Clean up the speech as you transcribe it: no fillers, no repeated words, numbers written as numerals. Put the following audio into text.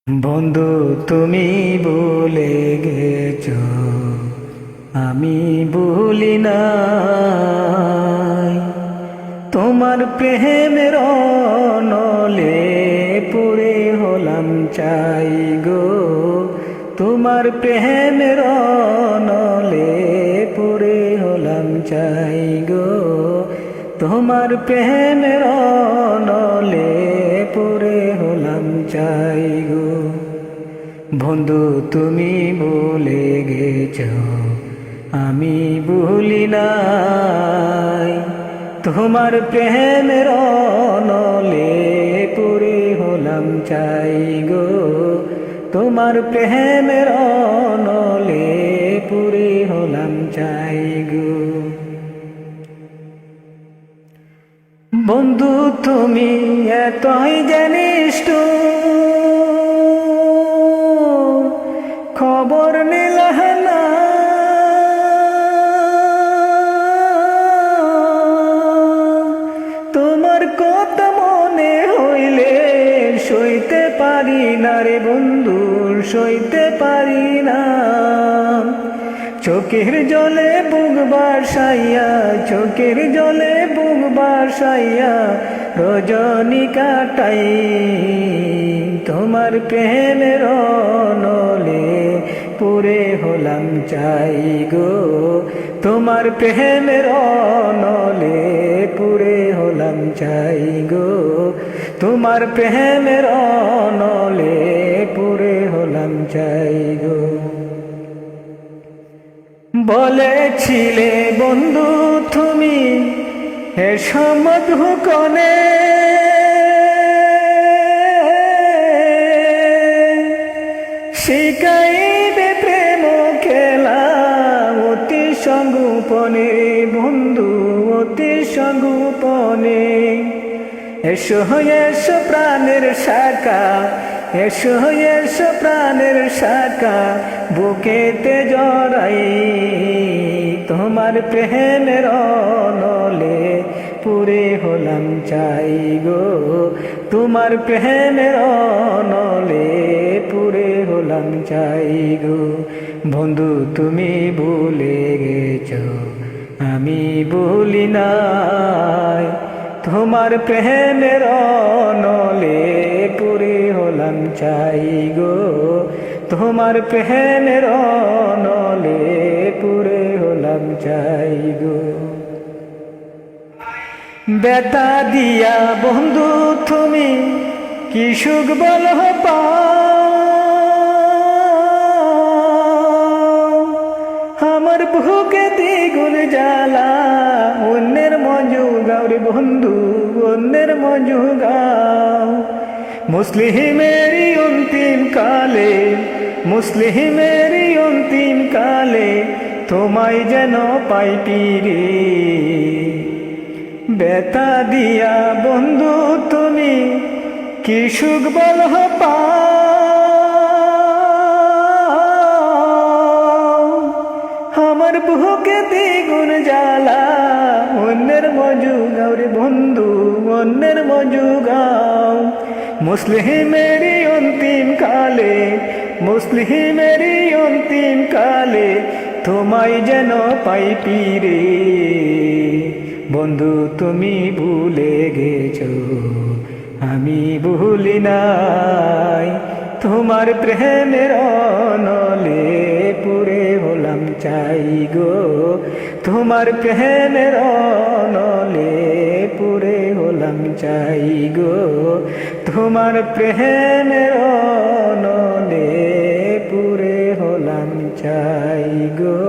বন্ধু তুমি ভুলে গেছো, আমি ভুলি নাই। তোমার প্রেমের নলে পুরে হলাম চাই গো, তোমার প্রেমের নলে পুরে হলাম চাই গো, তোমার প্রেমের নলে পুরে হলাম চাই গো। বন্ধু তুমি ভুলে গেছো, আমি ভুলি নাই। তোমার প্রেমের নলে পুরে হলাম চাই গো, তোমার প্রেমের নলে পুরে হলাম চাই গো। বন্ধু তুমি এতই জানিস তো, খবর নিলাহ না। তোমার কথা মনে হইলে সইতে পারি না রে বন্ধু, সইতে পারি না। চোখের জলে বুক বাসাইয়া, চোখের জলে বুক বাসাইয়া রজনী কাটাই। তোমার প্রেমের নলে পুরে হলাম চাই গো, তোমার প্রেমের নলে পুরে হলাম চাই গো, তোমার প্রেমের নলে পুরে হলাম চাই গো। বলেছিলে বন্ধু তুমি এসো মধুকণে, শিখাইবে প্রেম খেলা অতি সঙ্গোপনে বন্ধু, অতি সঙ্গোপনে। এসো এসো প্রাণের শাখা, এসো এসো প্রাণের শাখা বুকেতে জড়াই। তোমার প্রেমের নলে পুরে হলাম চাই গো, তোমার প্রেমের নলে পুরে হলাম চাই গো। বন্ধু তুমি ভুলে গেছো, আমি ভুলি নাই। তোমার প্রেমের নলে পুরে হলাম চাই গো, তোমার প্রেমের নলে পুরে হলাম চাই গো। বেতা দিয়া বন্ধু তুমি কি সুখ বলো পাও, আমার বুকে দ্বিগুণ জ্বালা অন্যের মজুগাও রে বন্ধু, অন্যের মজুগাও। মুসলিমেরই অন্তিম কালে, মুসলিমেরই অন্তিম কালে তোমায় যেন পাই পিরে। বেতা দিয়া বন্ধু তুমি কি সুখ বলো পাও, আমার বুকে দ্বিগুণ জ্বালা অন্যের মজুগাও রে বন্ধু, অন্যের মজুগাও। মুসলিমেরই অন্তিম কালে, মুসলিমেরই অন্তিম কালে তোমায় যেন পাই পিরে। বন্ধু তুমি ভুলে গেছো, আমি ভুলি নাই। তোমার প্রেমের নলে পুরে হলাম চাই গো, তোমার প্রেমের নলে পুরে হলাম চাই গো, তোমার প্রেমের নলে পুরে হলাম চাই গো।